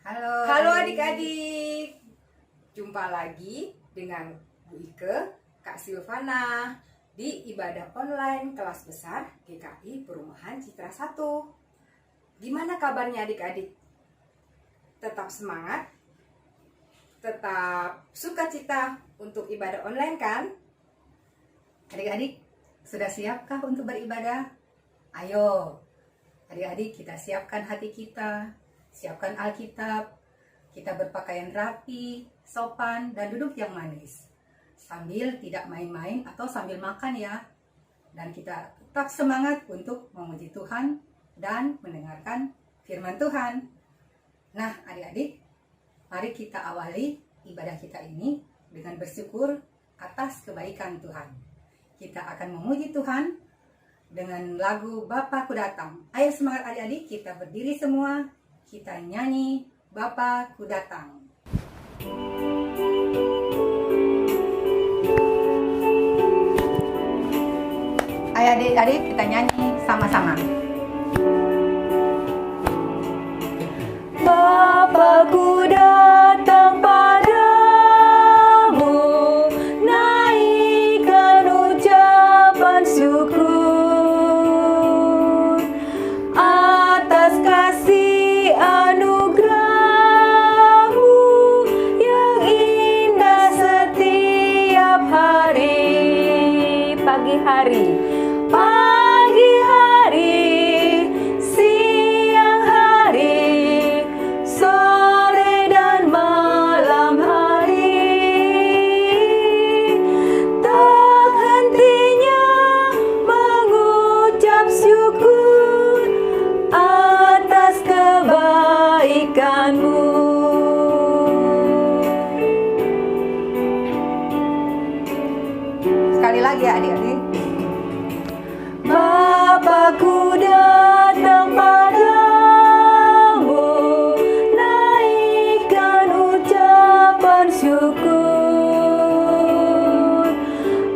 Halo adik-adik, jumpa lagi dengan Bu Ike, Kak Silvana di ibadah online kelas besar GKI Perumahan Citra 1. Gimana kabarnya adik-adik? Tetap semangat? Tetap sukacita untuk ibadah online kan? Adik-adik, sudah siapkah untuk beribadah? Ayo, adik-adik kita siapkan hati kita. Siapkan Alkitab, kita berpakaian rapi, sopan, dan duduk yang manis. Sambil tidak main-main atau sambil makan ya. Dan kita tetap semangat untuk memuji Tuhan dan mendengarkan firman Tuhan. Nah adik-adik, mari kita awali ibadah kita ini dengan bersyukur atas kebaikan Tuhan. Kita akan memuji Tuhan dengan lagu Bapakku Datang. Ayo semangat adik-adik, kita berdiri semua. Kita nyanyi Bapakku Datang. Ayo adik-adik kita nyanyi sama-sama. Bapakku datang padamu, naikkan ucapan syukur atas kasih anugerahmu yang indah setiap hari. Pagi hari, siang hari, sore dan malam hari, tak hentinya mengucap syukur atas kebaikanmu. Sekali lagi ya adik-adik. Bapakku datang padamu, naikkan ucapan syukur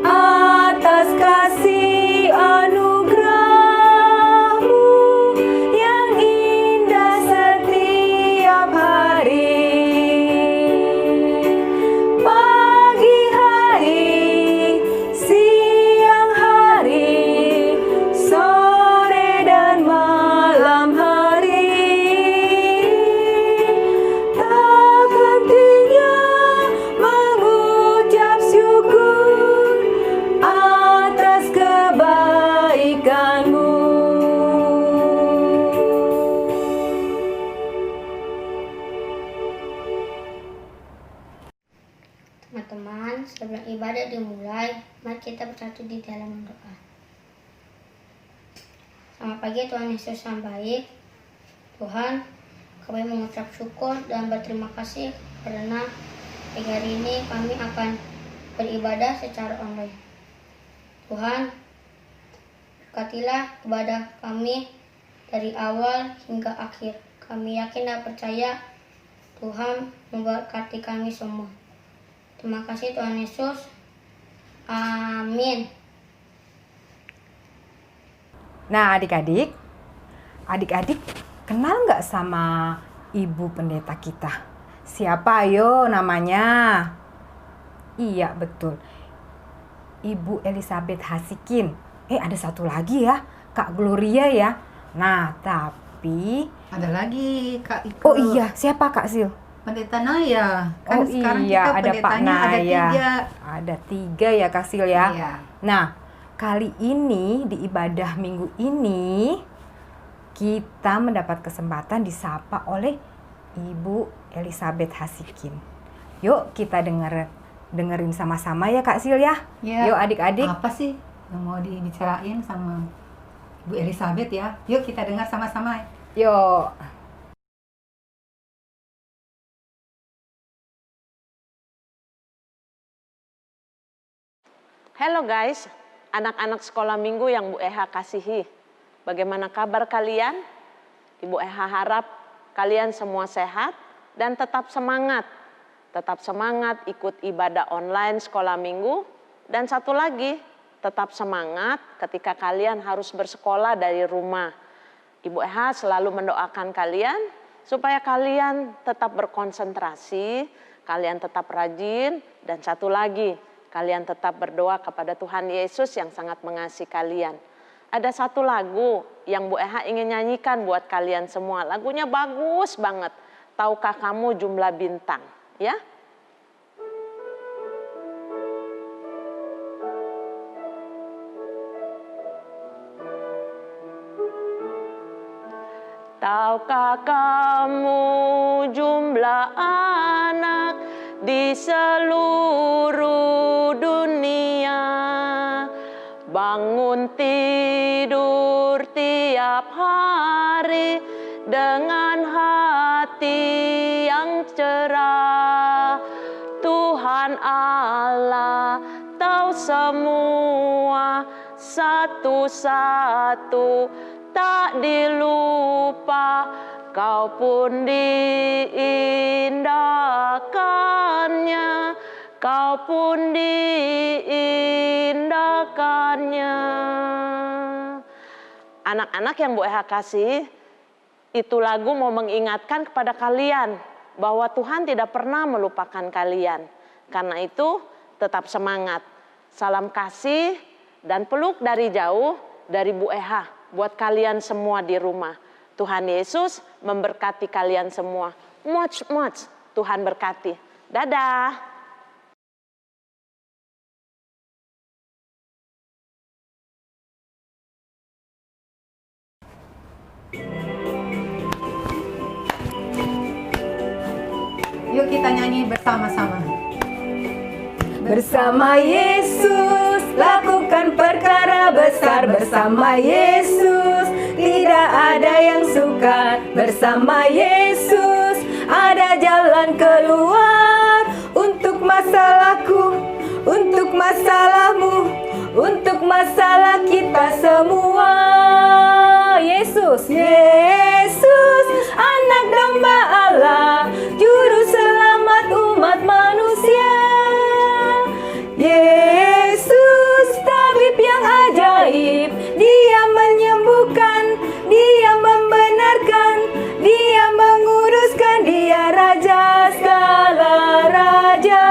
atas kasih anugerahmu yang indah setiap hari. Pagi hari, siang hari, sore dan malam hari, tak hentinya mengucap syukur atas kebaikanmu. Teman-teman, sebelum ibadah dimulai, mari kita bersatu di dalam doa. Selamat pagi Tuhan Yesus yang baik. Tuhan, kami mengucap syukur dan berterima kasih karena pagi hari ini kami akan beribadah secara online. Tuhan, berkatilah ibadah kami dari awal hingga akhir. Kami yakin dan percaya Tuhan memberkati kami semua. Terima kasih Tuhan Yesus. Amin. Nah adik-adik kenal nggak sama ibu pendeta kita? Siapa ayo namanya? Iya betul, Ibu Elizabeth Hasikin. Ada satu lagi ya, Kak Gloria ya. Nah tapi Ada lagi Kak Ike. oh iya, siapa Kak Sil? Pendeta Naya. Kan Oh sekarang iya, kita ada Pak pendetanya ada Naya. 3. Ada 3 ya Kak Sil ya. Iya. Nah, kali ini di ibadah minggu ini kita mendapat kesempatan disapa oleh Ibu Elizabeth Hasikin. Yuk kita dengerin sama-sama ya Kak Sil ya. Ya. Yuk adik-adik. Apa sih yang mau dibicarain sama Bu Elizabeth ya? Yuk kita dengar sama-sama. Yuk. Halo guys, anak-anak sekolah minggu yang Bu Eha kasihi. Bagaimana kabar kalian? Ibu Eha harap kalian semua sehat dan tetap semangat. Tetap semangat ikut ibadah online sekolah minggu. Dan satu lagi, tetap semangat ketika kalian harus bersekolah dari rumah. Ibu Eha selalu mendoakan kalian supaya kalian tetap berkonsentrasi, kalian tetap rajin, dan satu lagi, kalian tetap berdoa kepada Tuhan Yesus yang sangat mengasihi kalian. Ada satu lagu yang Bu Eha ingin nyanyikan buat kalian semua. Lagunya bagus banget. Tahukah kamu jumlah bintang? Ya. Tahukah kamu jumlah anak di seluruh dunia? Bangun tidur tiap hari dengan hati yang cerah. Tuhan Allah tahu semua satu-satu, tak dilupa, kau pun diindahkannya, kau pun diindahkannya. Anak-anak yang Bu Eha kasih, itu lagu mau mengingatkan kepada kalian bahwa Tuhan tidak pernah melupakan kalian. Karena itu tetap semangat. Salam kasih dan peluk dari jauh dari Bu Eha buat kalian semua di rumah. Tuhan Yesus memberkati kalian semua. Much. Tuhan berkati. Dadah. Yuk kita nyanyi bersama-sama. Bersama Yesus lakukan perkara besar, bersama Yesus tidak ada yang sukar, bersama Yesus ada jalan keluar untuk masalahku, untuk masalahmu, untuk masalah kita semua. Yesus, anak domba Allah, juru selamat umat manusia. Yesus, tabib yang ajaib, Dia menyembuhkan, Dia membenarkan, Dia menguruskan, Dia Raja segala raja.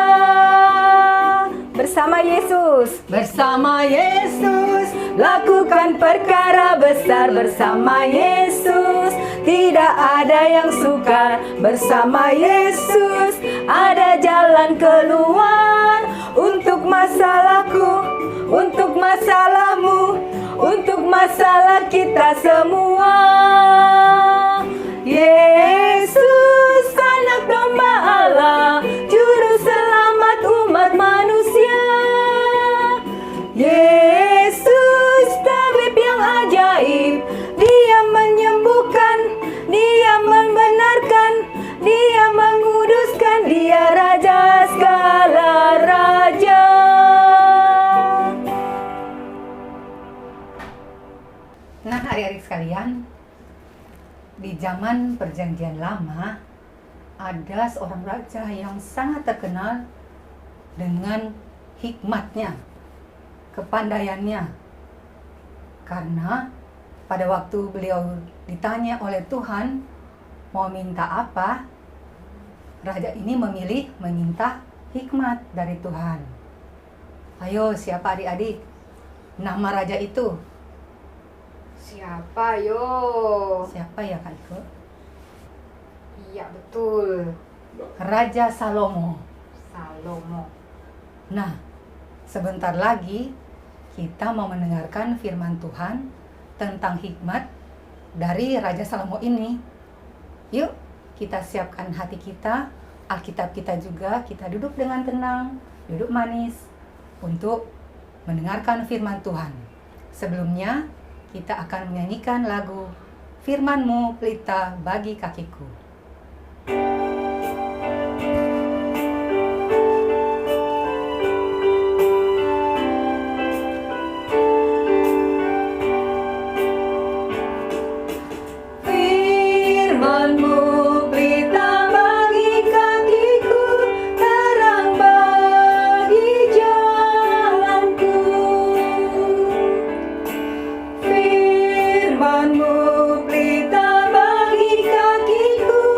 Bersama Yesus lakukan perkara besar, bersama Yesus tidak ada yang sukar, bersama Yesus ada jalan keluar untuk masalahku, untuk masalahmu, untuk masalah kita semua. Yesus, anak domba Allah, juru selamat umat manusia. Yesus, tabib yang ajaib, Dia menyembuhkan, Dia membenarkan, Dia menguduskan, Dia Raja segala raja. Nah, adik-adik sekalian, di zaman Perjanjian Lama ada seorang raja yang sangat terkenal dengan hikmatnya, kepandaiannya. Karena pada waktu beliau ditanya oleh Tuhan mau minta apa, raja ini memilih meminta hikmat dari Tuhan. Ayo, siapa adik-adik nama raja itu? Siapa yo? Siapa ya Kak Iko? Iya betul, Raja Salomo. Salomo. Nah, sebentar lagi kita mau mendengarkan firman Tuhan tentang hikmat dari Raja Salomo ini. Yuk, kita siapkan hati kita, Alkitab kita juga, kita duduk dengan tenang, duduk manis untuk mendengarkan firman Tuhan. Sebelumnya, kita akan menyanyikan lagu Firman-Mu Pelita Bagi Kakiku. Firman-Mu pelita bagi kakiku, terang bagi jalanku. Firman-Mu pelita bagi kakiku,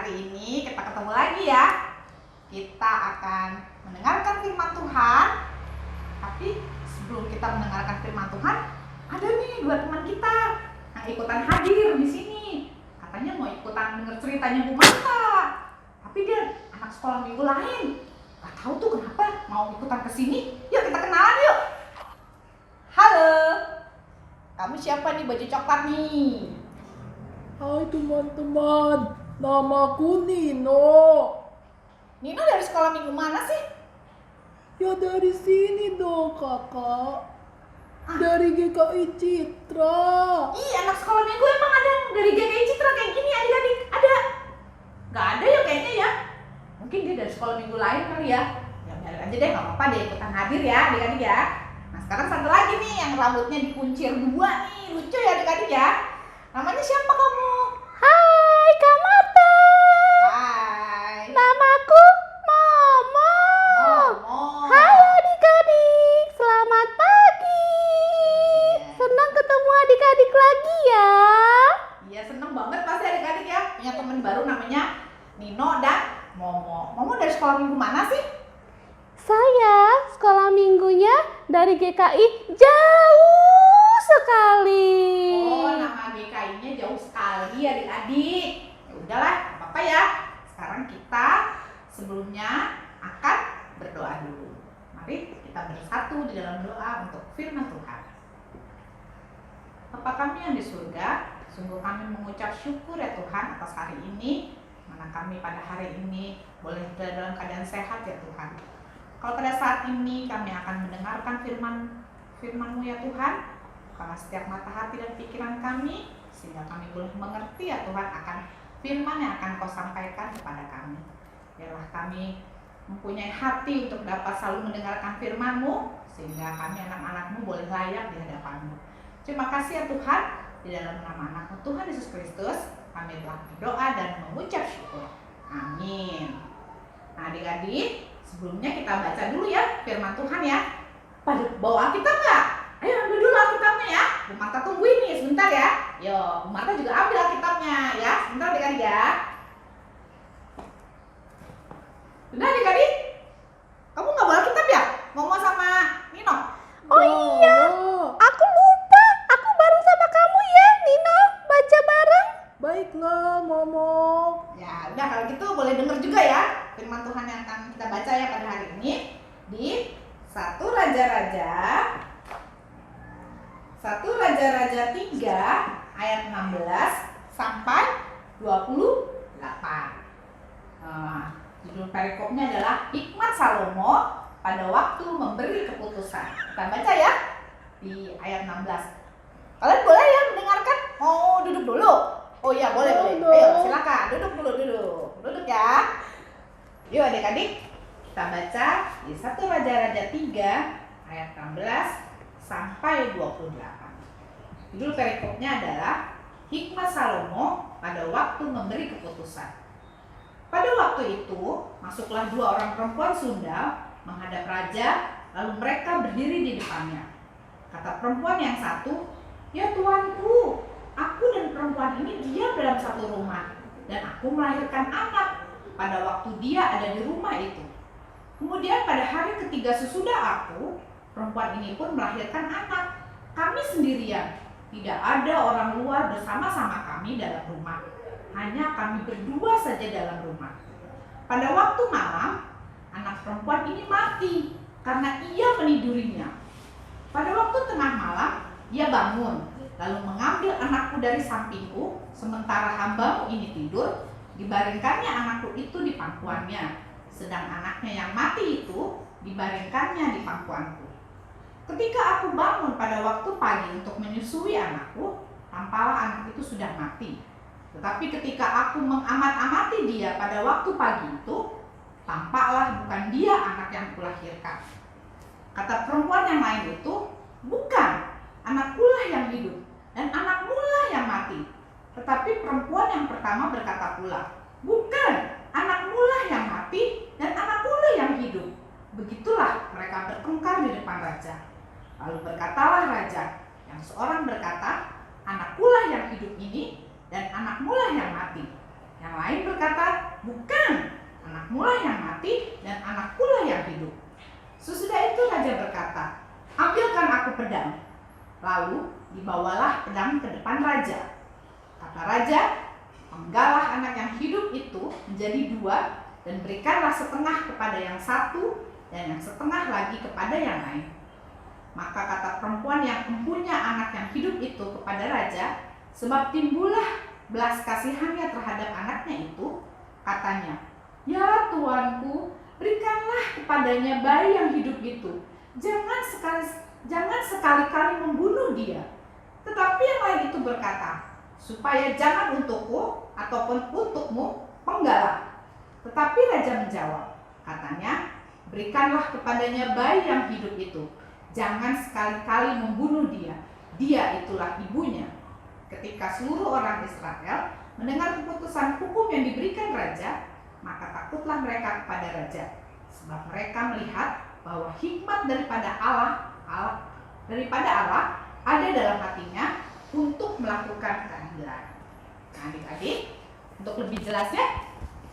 hari ini kita ketemu lagi ya. Kita akan mendengarkan firman Tuhan. Tapi sebelum kita mendengarkan firman Tuhan, ada nih 2 teman kita yang ikutan hadir di sini. Katanya mau ikutan denger ceritanya Bu Marta. Tapi dia anak sekolah minggu lain. Gak tahu tuh kenapa mau ikutan ke sini. Yuk kita kenalan yuk. Halo. Kamu siapa nih baju coklat nih? Hai teman-teman, namaku Nino. Nino dari sekolah minggu mana sih? Ya dari sini dong kakak. Dari GKI Citra. Ih, anak sekolah minggu emang ada yang dari GKI Citra kayak gini adik-adik? Ada? Gak ada ya kayaknya ya. Mungkin dia dari sekolah minggu lain kali ya. Ya biarin aja deh, gak apa-apa dia ikutan hadir ya adik-adik ya. Nah sekarang satu lagi nih yang rambutnya dikuncir 2 nih. Lucu ya adik-adik ya. Namanya siapa kamu? Hai Kak Marta, Hai. namaku Momo. Momo. Hai adik-adik, selamat pagi. Senang ketemu adik-adik lagi ya. Iya seneng banget pasti adik-adik ya. Punya teman baru namanya Nino dan Momo. Momo dari sekolah minggu mana sih? Saya sekolah minggunya dari GKI jauh sekali. Oh, nama GKI-nya jauh sekali adik-adik. Ya udahlah, nggak apa-apa ya. Sekarang kita sebelumnya akan berdoa dulu. Mari kita bersatu di dalam doa untuk firman Tuhan. Bapa kami yang di surga, sungguh kami mengucap syukur ya Tuhan atas hari ini, mana kami pada hari ini boleh berada dalam keadaan sehat ya Tuhan. Kalau pada saat ini kami akan mendengarkan firman-Mu ya Tuhan, bukalah setiap mata hati dan pikiran kami, sehingga kami boleh mengerti ya Tuhan akan firman yang akan Kau sampaikan kepada kami. Biarlah kami mempunyai hati untuk dapat selalu mendengarkan firman-Mu, sehingga kami anak-anak-Mu boleh layak di hadapan-Mu. Terima kasih ya Tuhan, di dalam nama anak-Mu Tuhan Yesus Kristus, kami telah berdoa dan mengucap syukur. Amin. Nah adik-adik, sebelumnya kita baca dulu ya firman Tuhan ya. Pada bawa Alkitab nggak? Ayo ambil dulu Alkitabnya ya. Bu Marta tungguin nih sebentar ya. Yo, Bu Marta juga ambil Alkitabnya ya. Sebentar adik-adik ya. Udah adik-adik? Kamu nggak bawa Alkitab ya? Ngomong sama Nino? Oh iya, aku lupa. Aku bareng sama kamu ya, Nino. Baca bareng. Baiklah Momo. Ya udah kalau gitu boleh denger juga ya firman Tuhan yang akan kita baca ya pada hari ini di 1 Raja-Raja 3 ayat 16 sampai 28. Judul perikopnya adalah Hikmat Salomo pada waktu memberi keputusan. Kita baca ya di ayat 16. Kalian boleh ya mendengarkan? Mau duduk dulu? Oh iya boleh. Ayo silakan duduk duduk ya. Yuk adik-adik kita baca di 1 Raja-Raja 3 ayat 16 sampai 28. Judul perikopnya adalah Hikmat Salomo pada waktu memberi keputusan. Pada waktu itu masuklah 2 orang perempuan Sunda menghadap raja, lalu mereka berdiri di depannya. Kata perempuan yang satu, "Ya tuanku, aku dan perempuan ini diam dalam satu rumah, dan aku melahirkan anak pada waktu dia ada di rumah itu. Kemudian pada hari ketiga sesudah aku, perempuan ini pun melahirkan anak. Kami sendirian, tidak ada orang luar bersama-sama kami dalam rumah. Hanya kami berdua saja dalam rumah. Pada waktu malam, anak perempuan ini mati karena ia menidurinya. Pada waktu tengah malam, ia bangun, lalu mengambil anakku dari sampingku, sementara hambamu ini tidur, dibaringkannya anakku itu di pangkuannya, sedang anaknya yang mati itu dibaringkannya di pangkuanku. Ketika aku bangun pada waktu pagi untuk menyusui anakku, tampaklah anak itu sudah mati. Tetapi ketika aku mengamat-amati dia pada waktu pagi itu, tampaklah bukan dia anak yang kulahirkan. Kata perempuan yang lain itu, bukan, anakkulah yang hidup dan anakmulah yang mati. Tetapi perempuan yang pertama berkata pula, bukan, anakmulah yang mati dan anakkulah yang hidup. Begitulah mereka bertengkar di depan raja. Lalu berkatalah raja, yang seorang berkata, anakkulah yang hidup ini dan anakmulah yang mati. Yang lain berkata, bukan, anakmu lah yang mati dan anakku lah yang hidup. Sesudah itu raja berkata, ambilkan aku pedang. Lalu dibawalah pedang ke depan raja. Kata raja, penggalah anak yang hidup itu menjadi dua dan berikanlah setengah kepada yang satu dan yang setengah lagi kepada yang lain. Maka kata perempuan yang mempunyai anak yang hidup itu kepada raja, sebab timbullah belas kasihannya terhadap anaknya itu, katanya, ya tuanku, berikanlah kepadanya bayi yang hidup itu. Jangan sekali-kali membunuh dia. Tetapi yang lain itu berkata, supaya jangan untukku ataupun untukmu penggalah. Tetapi raja menjawab, katanya, berikanlah kepadanya bayi yang hidup itu. Jangan sekali-kali membunuh dia. Dia itulah ibunya. Ketika seluruh orang Israel mendengar keputusan hukum yang diberikan raja, maka takutlah mereka kepada raja, sebab mereka melihat bahwa hikmat daripada Allah ada dalam hatinya untuk melakukan keadilan. Nah, adik-adik, untuk lebih jelasnya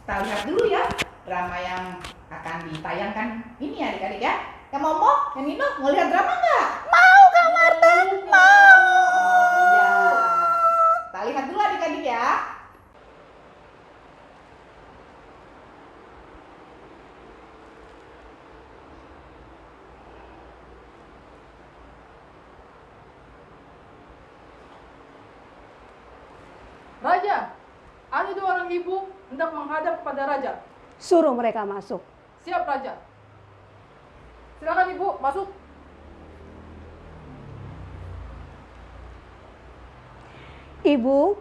kita lihat dulu ya drama yang akan ditayangkan ini ya adik-adik ya. Yang Momo, yang Nino mau lihat drama nggak? Mau Kak Marta, mau. Ya, kita lihat dulu adik-adik ya. Raja, ada dua orang ibu hendak menghadap kepada raja. Suruh mereka masuk. Siap raja. Silakan ibu masuk. Ibu,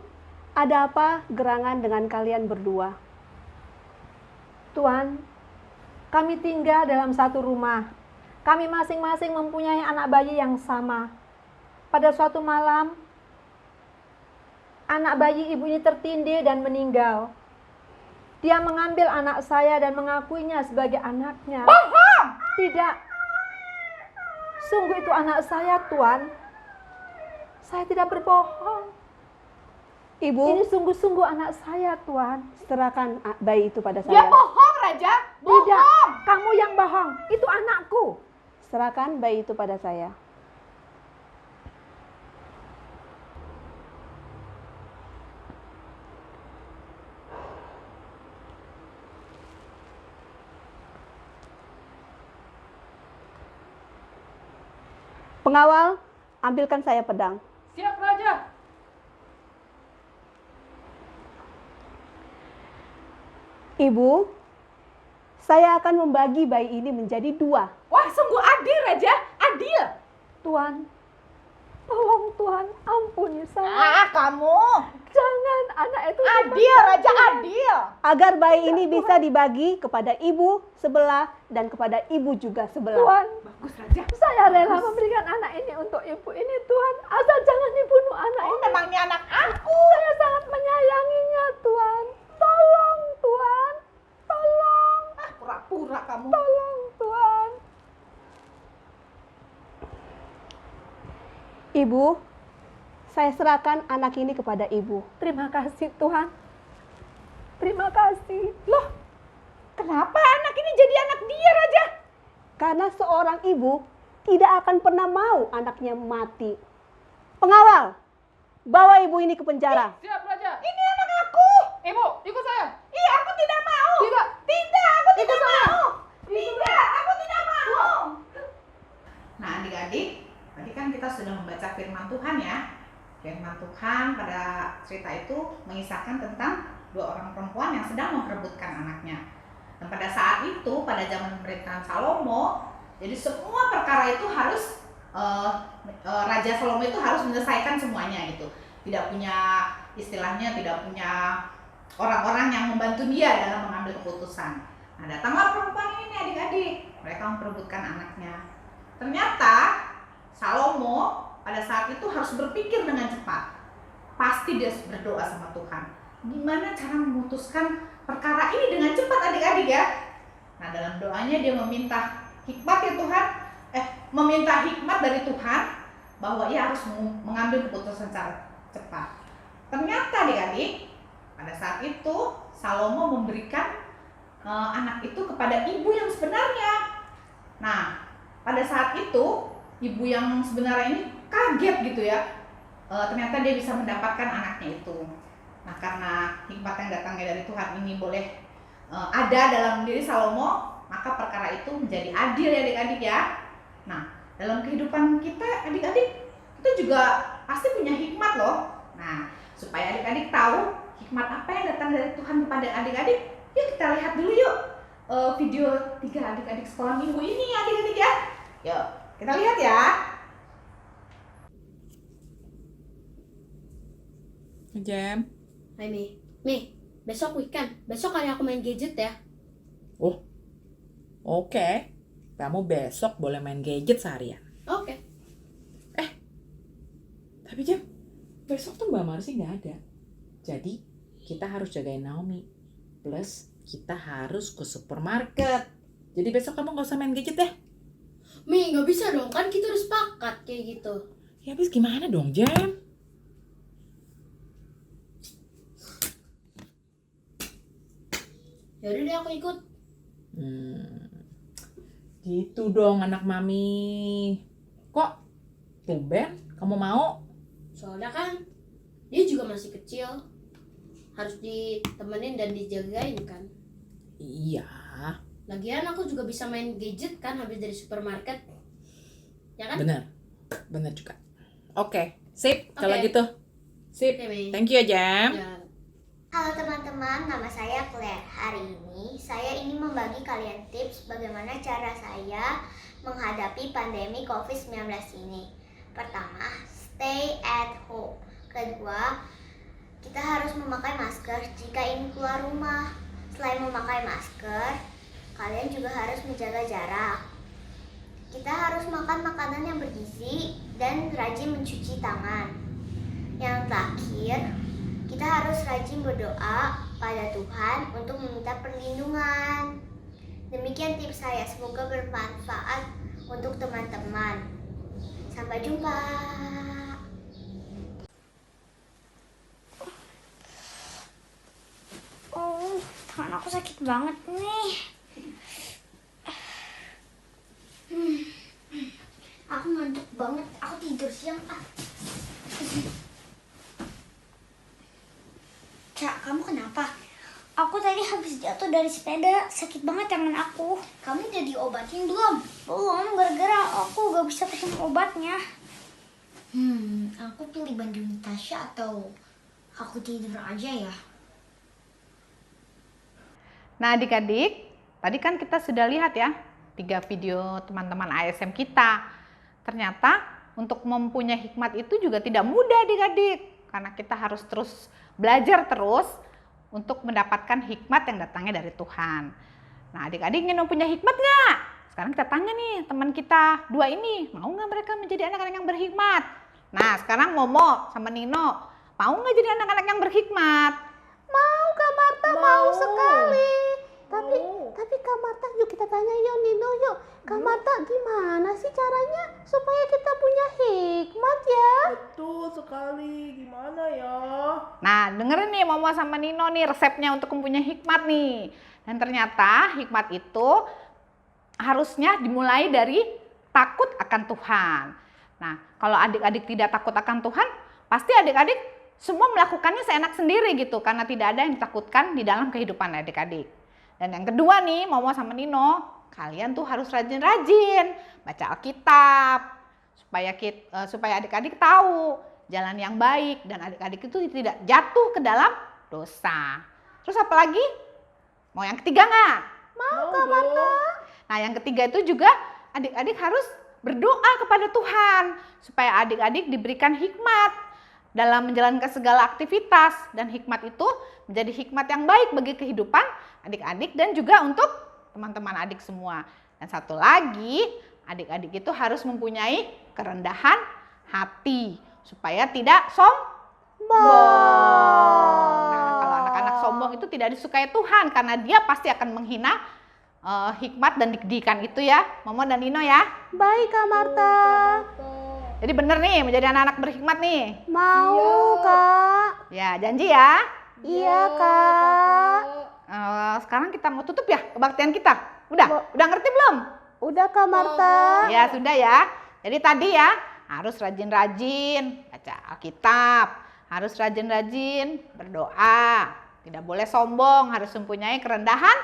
ada apa gerangan dengan kalian berdua? Tuan, kami tinggal dalam satu rumah. Kami masing-masing mempunyai anak bayi yang sama. Pada suatu malam, anak bayi ibu ini tertindih dan meninggal. Dia mengambil anak saya dan mengakuinya sebagai anaknya. Bohong! Tidak. Sungguh itu anak saya, Tuan. Saya tidak berbohong. Ibu, Ini sungguh-sungguh anak saya, Tuan. serahkan bayi itu pada Dia saya. bohong, Raja. Bohong. Tidak, kamu yang bohong. Itu anakku. Serahkan bayi itu pada saya. Pengawal, ambilkan saya pedang. Siap raja. Ibu, saya akan membagi bayi ini menjadi dua. Wah, sungguh adil, Raja. Adil. Tuan, tolong Tuan, ampuni saya. Kamu. Jangan anak itu Adil, Raja, adil. Agar bayi ini bisa dibagi kepada ibu sebelah dan kepada ibu juga sebelah. Tuan, Bagus, Raja. saya rela memberikan anak ini untuk ibu ini, Tuan. Asal jangan dibunuh anak ini. Memangnya anak aku. Saya sangat menyayanginya, Tuan. Tolong, Tuan. Tolong, Pura-pura kamu. tolong, Tuan. Ibu, saya serahkan anak ini kepada ibu. Terima kasih, Tuhan. Terima kasih. Loh, kenapa anak ini jadi anak dia, Raja? Karena seorang ibu tidak akan pernah mau anaknya mati. Pengawal, bawa ibu ini ke penjara. Siap raja. Ini anak aku. Ibu, ikut saya. Iya, aku tidak mau. Tidak. Tidak, aku tidak Ikut saya. mau. Tidak, aku tidak mau. Nah, adik-adik, tadi kan kita sudah membaca firman Tuhan ya. Firman Tuhan pada cerita itu mengisahkan tentang dua orang perempuan yang sedang memperebutkan anaknya. Dan pada saat itu, pada zaman pemerintahan Salomo, jadi semua perkara itu harus Raja Salomo itu harus menyelesaikan semuanya gitu. Tidak punya istilahnya, tidak punya orang-orang yang membantu dia dalam mengambil keputusan. Nah, datanglah perempuan ini adik-adik, mereka memperebutkan anaknya. Ternyata Salomo pada saat itu harus berpikir dengan cepat. Pasti dia berdoa sama Tuhan. Gimana cara memutuskan perkara ini dengan cepat adik-adik ya? Nah, dalam doanya dia meminta hikmat ya Tuhan, meminta hikmat dari Tuhan bahwa ia harus mengambil keputusan secara cepat. Ternyata adik-adik, pada saat itu Salomo memberikan anak itu kepada ibu yang sebenarnya. Nah, pada saat itu ibu yang sebenarnya ini kaget gitu ya. Ternyata dia bisa mendapatkan anaknya itu. Nah, karena hikmat yang datangnya dari Tuhan ini boleh ada dalam diri Salomo, maka perkara itu menjadi adil ya adik-adik ya. Nah, dalam kehidupan kita adik-adik, kita juga pasti punya hikmat loh. Nah, supaya adik-adik tahu hikmat apa yang datang dari Tuhan kepada adik-adik, yuk kita lihat dulu yuk video 3 adik-adik sekolah minggu ini adik-adik ya. Yuk, kita lihat ya. Jam. Hai Mi. Mi, besok weekend. Besok kali aku main gadget ya. Oh, oke. Kamu besok boleh main gadget seharian. Oke. Tapi Jam, besok tuh Mbak Marsi nggak ada. Jadi kita harus jagain Naomi. Plus kita harus ke supermarket. Jadi besok kamu nggak usah main gadget deh. Mi, nggak bisa dong. Kan kita harus sepakat kayak gitu. Ya habis gimana dong Jam? Yaudah deh aku ikut. Gitu dong anak mami. Kok tumben kamu mau? Soalnya kan dia juga masih kecil. Harus ditemenin dan dijagain kan. Iya. Lagian aku juga bisa main gadget kan habis dari supermarket. Ya kan? Bener juga. Oke, sip. Kalau Oke. gitu, sip. Oke, Mi. Thank you ya Jam. Ya. Halo teman-teman, nama saya Claire. Hari ini saya ingin membagi kalian tips bagaimana cara saya menghadapi pandemi COVID-19 ini. Pertama, stay at home. Kedua, kita harus memakai masker jika ingin keluar rumah. Selain memakai masker, kalian juga harus menjaga jarak. Kita harus makan makanan yang bergizi dan rajin mencuci tangan. Yang terakhir, kita harus rajin berdoa pada Tuhan untuk meminta perlindungan. Demikian tips saya, semoga bermanfaat untuk teman-teman. Sampai jumpa. Oh, tangan aku sakit banget nih. Aku ngantuk banget, aku tidur siang Cak, kamu kenapa? Aku tadi habis jatuh dari sepeda, sakit banget tangan aku. Kamu udah diobatin belum? Belum, gara-gara aku gak bisa ketemu obatnya. Aku pilih bantuin Tasya atau aku tidur aja ya? Nah adik-adik, tadi kan kita sudah lihat ya 3 video teman-teman ASM kita. Ternyata untuk mempunyai hikmat itu juga tidak mudah adik-adik. Karena kita harus terus belajar terus untuk mendapatkan hikmat yang datangnya dari Tuhan. Nah adik-adik ingin mempunyai hikmat nggak? Sekarang kita tanya nih teman kita 2 ini, mau nggak mereka menjadi anak-anak yang berhikmat? Nah sekarang Momo sama Nino, mau nggak jadi anak-anak yang berhikmat? Mau Kak Marta, mau sekali. Tapi Kak Marta, yuk kita tanya yuk Nino yuk. Kak Marta, gimana sih caranya supaya kita punya hikmat ya? Betul sekali. Gimana ya? Nah dengerin nih Momo sama Nino nih resepnya untuk mempunyai hikmat nih. Dan ternyata hikmat itu harusnya dimulai dari takut akan Tuhan. Nah kalau adik-adik tidak takut akan Tuhan, pasti adik-adik semua melakukannya seenak sendiri gitu. Karena tidak ada yang ditakutkan di dalam kehidupan adik-adik. Dan yang kedua nih, Momo sama Nino, kalian tuh harus rajin-rajin baca Alkitab supaya adik-adik tahu jalan yang baik dan adik-adik itu tidak jatuh ke dalam dosa. Terus apa lagi? Mau yang ketiga nggak? Mau Kak Marta. Nah yang ketiga itu juga adik-adik harus berdoa kepada Tuhan supaya adik-adik diberikan hikmat dalam menjalankan segala aktivitas, dan hikmat itu menjadi hikmat yang baik bagi kehidupan adik-adik dan juga untuk teman-teman adik semua. Dan satu lagi, adik-adik itu harus mempunyai kerendahan hati supaya tidak sombong. Nah, kalau anak-anak sombong itu tidak disukai Tuhan karena dia pasti akan menghina hikmat dan didikan itu ya, Momo dan Nino ya. Baik Kak Marta. Jadi bener nih menjadi anak-anak berhikmat nih. Mau Kak. Ya, janji ya. Iya, Kak. Sekarang kita mau tutup ya kebaktian kita. Udah ngerti belum? Udah, Kak Marta. Ya sudah ya. Jadi tadi ya harus rajin-rajin baca Alkitab, harus rajin-rajin berdoa, tidak boleh sombong, harus mempunyai kerendahan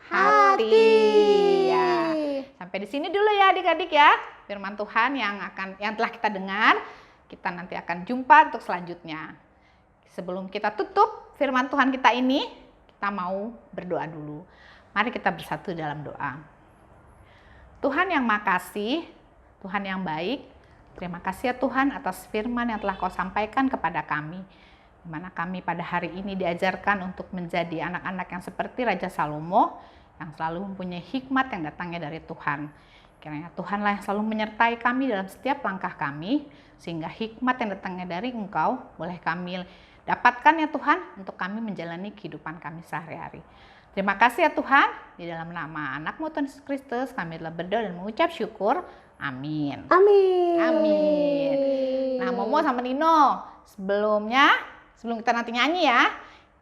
hati. Ya. Sampai di sini dulu ya adik-adik ya. Firman Tuhan yang telah kita dengar, kita nanti akan jumpa untuk selanjutnya. Sebelum kita tutup firman Tuhan kita ini, kita mau berdoa dulu. Mari kita bersatu dalam doa. Tuhan yang makasih, Tuhan yang baik, terima kasih ya Tuhan atas firman yang telah Kau sampaikan kepada kami. Di mana kami pada hari ini diajarkan untuk menjadi anak-anak yang seperti Raja Salomo, yang selalu mempunyai hikmat yang datangnya dari Tuhan. Kiranya Tuhanlah yang selalu menyertai kami dalam setiap langkah kami, sehingga hikmat yang datangnya dari Engkau boleh kami dapatkan ya Tuhan untuk kami menjalani kehidupan kami sehari-hari. Terima kasih ya Tuhan, di dalam nama anak-Mu Tuhan Yesus Kristus kami telah berdoa dan mengucap syukur. Amin. Amin. Amin. Nah, Momo sama Nino, sebelum kita nanti nyanyi ya,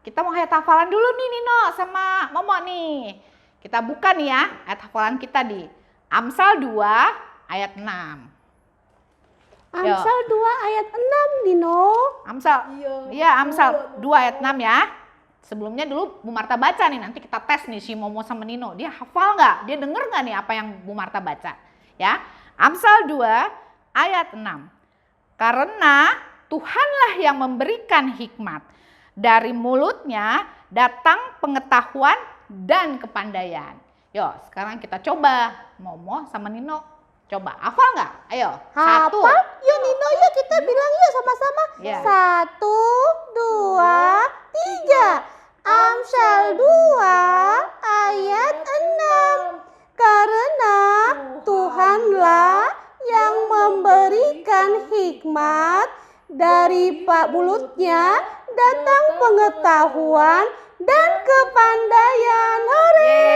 kita mau ayat hafalan dulu nih Nino sama Momo nih. Kita buka nih ya ayat hafalan kita di Amsal 2 ayat 6. Amsal 2 ayat 6, Nino. Amsal 2 ayat 6 ya. Sebelumnya dulu Bu Marta baca nih, nanti kita tes nih si Momo sama Nino. Dia hafal nggak? Dia denger nggak nih apa yang Bu Marta baca? Ya, Amsal 2 ayat 6. Karena Tuhanlah yang memberikan hikmat. Dari mulutnya datang pengetahuan dan kepandaian. Yuk, sekarang kita coba. Momo sama Nino, coba hafal nggak? Ayo, Hafal? 1. Yuk Nino, yuk kita bilang yuk sama-sama. Ya. 1, 2, 3. Amsal 2 ayat 6. Karena Tuhanlah yang memberikan hikmat, dari mulutnya datang pengetahuan dan kepandaian. Hore!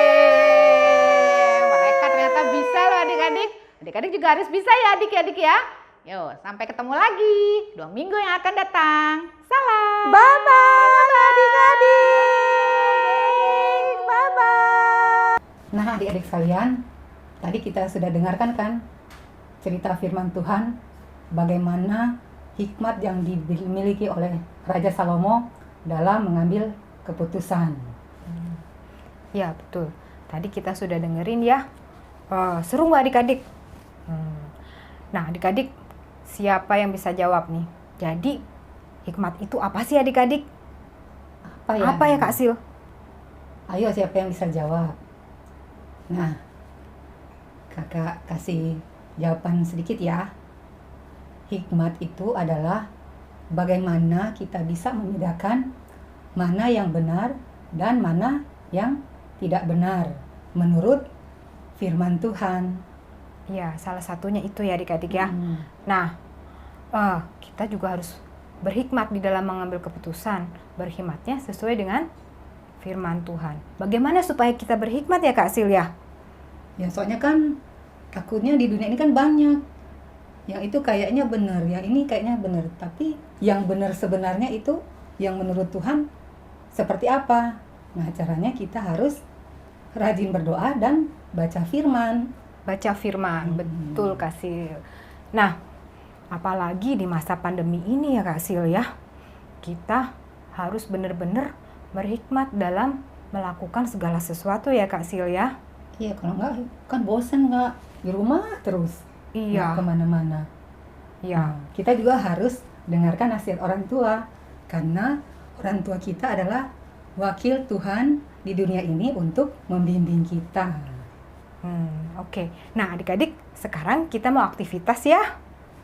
Mereka ternyata bisa loh adik-adik. Adik-adik juga harus bisa ya adik-adik ya. Yuk, sampai ketemu lagi 2 minggu yang akan datang. Salam. Bye-bye adik-adik. Bye-bye. Nah adik-adik sekalian, tadi kita sudah dengarkan kan cerita firman Tuhan, bagaimana hikmat yang dimiliki oleh Raja Salomo dalam mengambil keputusan. Ya betul, tadi kita sudah dengerin ya. Seru nggak adik-adik? Nah adik-adik, siapa yang bisa jawab nih? Jadi hikmat itu apa sih adik-adik? Apa ya Kak Sil? Ayo siapa yang bisa jawab? Nah, kakak kasih jawaban sedikit ya. Hikmat itu adalah bagaimana kita bisa membedakan mana yang benar dan mana yang tidak benar menurut firman Tuhan. Ya, salah satunya itu ya adik-adik ya. Nah, kita juga harus berhikmat di dalam mengambil keputusan. Berhikmatnya sesuai dengan firman Tuhan. Bagaimana supaya kita berhikmat ya Kak Silya? Ya soalnya kan takutnya di dunia ini kan banyak yang itu kayaknya benar, yang ini kayaknya benar, tapi yang benar sebenarnya itu yang menurut Tuhan seperti apa? Nah caranya kita harus rajin berdoa dan baca firman. Baca firman, betul Kak Sil. Nah, apalagi di masa pandemi ini ya Kak Sil ya, kita harus benar-benar berhikmat dalam melakukan segala sesuatu ya Kak Sil ya. Iya, kalau enggak kan bosan nggak di rumah terus. Iya. Nggak kemana-mana. Iya. Nah, kita juga harus dengarkan nasihat orang tua, karena orang tua kita adalah wakil Tuhan di dunia ini untuk membimbing kita. Oke. Nah adik-adik, sekarang kita mau aktivitas ya.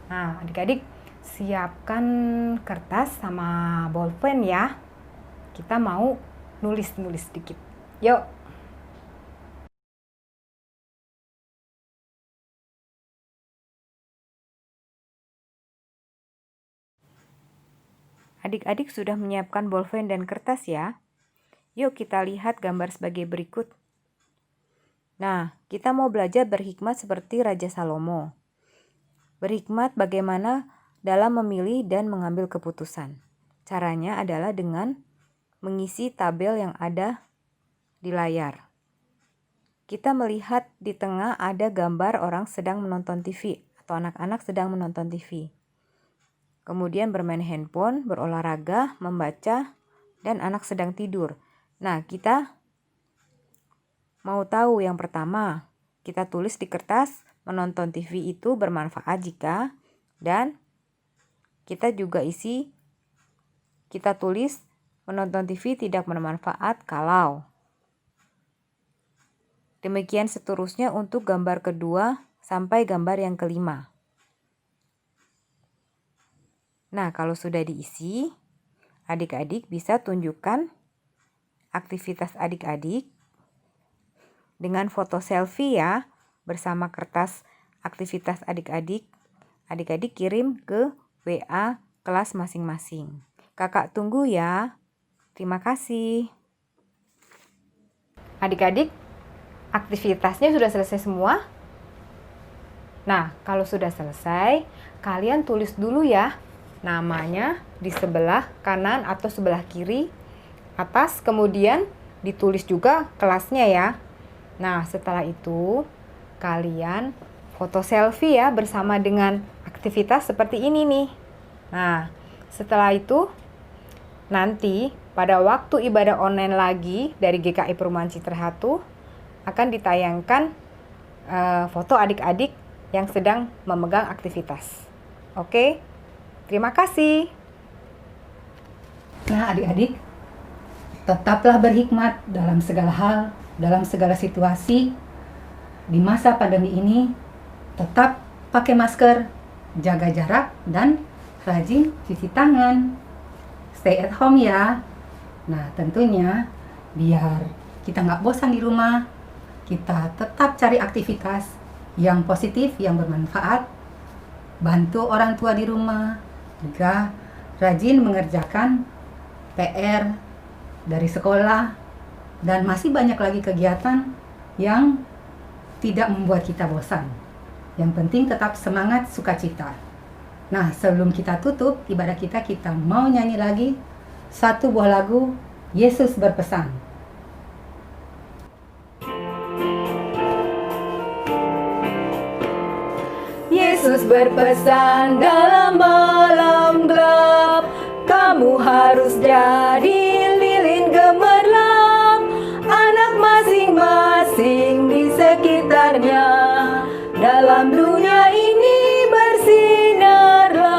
Nah adik-adik, siapkan kertas sama bolpen ya. Kita mau nulis-nulis sedikit. Yuk. Adik-adik sudah menyiapkan bolpen dan kertas ya. Yuk kita lihat gambar sebagai berikut. Nah, kita mau belajar berhikmat seperti Raja Salomo. Berhikmat bagaimana dalam memilih dan mengambil keputusan. Caranya adalah dengan mengisi tabel yang ada di layar. Kita melihat di tengah ada gambar orang sedang menonton TV atau anak-anak sedang menonton TV. Kemudian bermain handphone, berolahraga, membaca, dan anak sedang tidur. Nah, kita mau tahu yang pertama. Kita tulis di kertas, menonton TV itu bermanfaat jika, dan kita juga kita tulis menonton TV tidak bermanfaat kalau. Demikian seterusnya untuk gambar kedua sampai gambar yang kelima. Nah, kalau sudah diisi, adik-adik bisa tunjukkan aktivitas adik-adik dengan foto selfie ya, bersama kertas aktivitas adik-adik. Adik-adik kirim ke WA kelas masing-masing. Kakak tunggu ya. Terima kasih. Adik-adik, aktivitasnya sudah selesai semua? Nah, kalau sudah selesai, kalian tulis dulu ya namanya di sebelah kanan atau sebelah kiri atas, kemudian ditulis juga kelasnya ya. Nah, setelah itu kalian foto selfie ya bersama dengan aktivitas seperti ini nih. Nah, setelah itu nanti pada waktu ibadah online lagi dari GKI Perumahan Citra Hatu akan ditayangkan foto adik-adik yang sedang memegang aktivitas. Oke, terima kasih. Nah, adik-adik, tetaplah berhikmat dalam segala hal, dalam segala situasi. Di masa pandemi ini, tetap pakai masker, jaga jarak, dan rajin cuci tangan. Stay at home ya. Nah, tentunya biar kita nggak bosan di rumah, kita tetap cari aktivitas yang positif, yang bermanfaat. Bantu orang tua di rumah, juga rajin mengerjakan PR dari sekolah, dan masih banyak lagi kegiatan yang tidak membuat kita bosan. Yang penting tetap semangat, sukacita. Nah, sebelum kita tutup ibadah kita mau nyanyi lagi satu buah lagu, Yesus berpesan. Yesus berpesan dalam malam gelap, kamu harus jadi lilin gemerlap, anak masing-masing di sekitarnya, dalam dunia ini bersinarlah.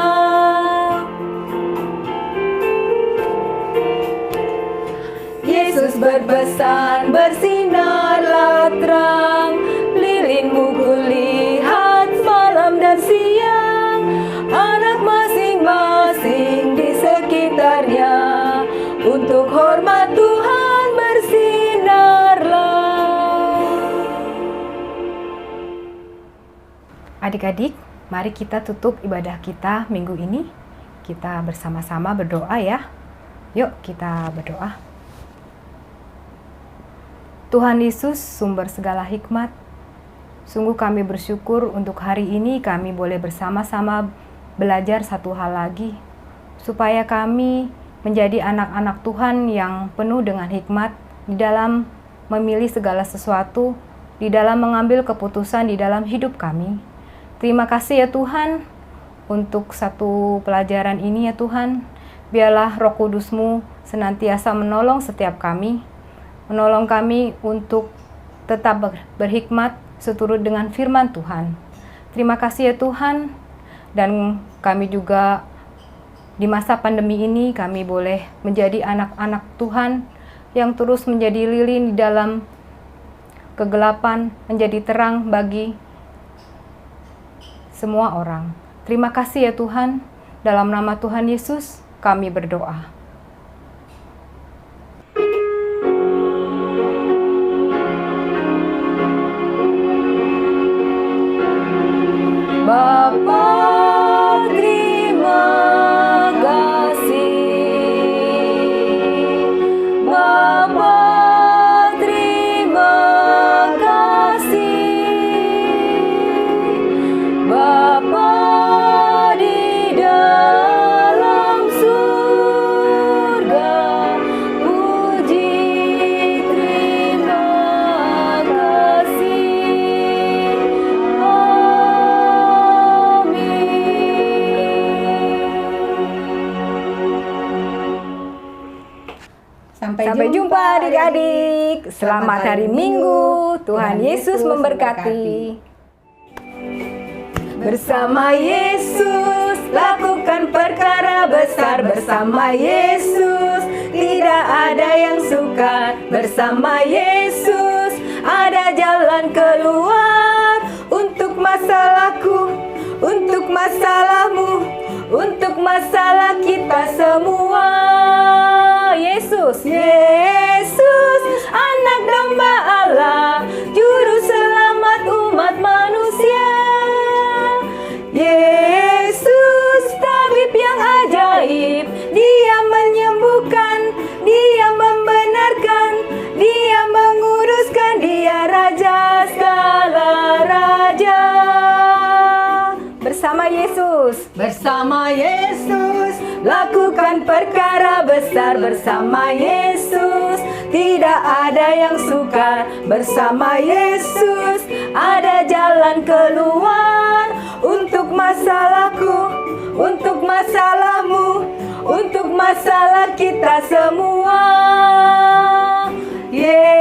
Yesus berpesan, bersinarlah terang, lilinmu kulihat malam dan siang, anak masing-masing di sekitarnya, untuk hormat Tuhan bersinarlah. Adik-adik, mari kita tutup ibadah kita minggu ini. Kita bersama-sama berdoa ya. Yuk kita berdoa. Tuhan Yesus, sumber segala hikmat, sungguh kami bersyukur untuk hari ini kami boleh bersama-sama belajar satu hal lagi, supaya kami menjadi anak-anak Tuhan yang penuh dengan hikmat di dalam memilih segala sesuatu, di dalam mengambil keputusan di dalam hidup kami. Terima kasih ya Tuhan untuk satu pelajaran ini ya Tuhan. Biarlah Roh Kudus-Mu senantiasa menolong setiap kami, menolong kami untuk tetap berhikmat seturut dengan firman Tuhan. Terima kasih ya Tuhan. Dan kami juga di masa pandemi ini kami boleh menjadi anak-anak Tuhan yang terus menjadi lilin di dalam kegelapan, menjadi terang bagi semua orang. Terima kasih ya Tuhan. Dalam nama Tuhan Yesus kami berdoa. Bapa, terima kasih. Bapa, terima kasih. Bapa di dalam surga, Sampai jumpa adik-adik. Selamat hari Minggu. Tuhan Yesus memberkati. Bersama Yesus lakukan perkara besar. Bersama Yesus tidak ada yang sukar. Bersama Yesus ada jalan keluar. Untuk masalahku, untuk masalahmu, untuk masalah kita semua. Yesus, Yesus, anak domba Allah, juru selamat umat manusia. Yesus, tabib yang ajaib, Dia menyembuhkan, Dia membenarkan, Dia menguruskan, Dia Raja segala raja. Bersama Yesus, bersama Yesus, lakukan perkara besar. Bersama Yesus tidak ada yang sukar. Bersama Yesus ada jalan keluar. Untuk masalahku, untuk masalahmu, untuk masalah kita semua. Yesus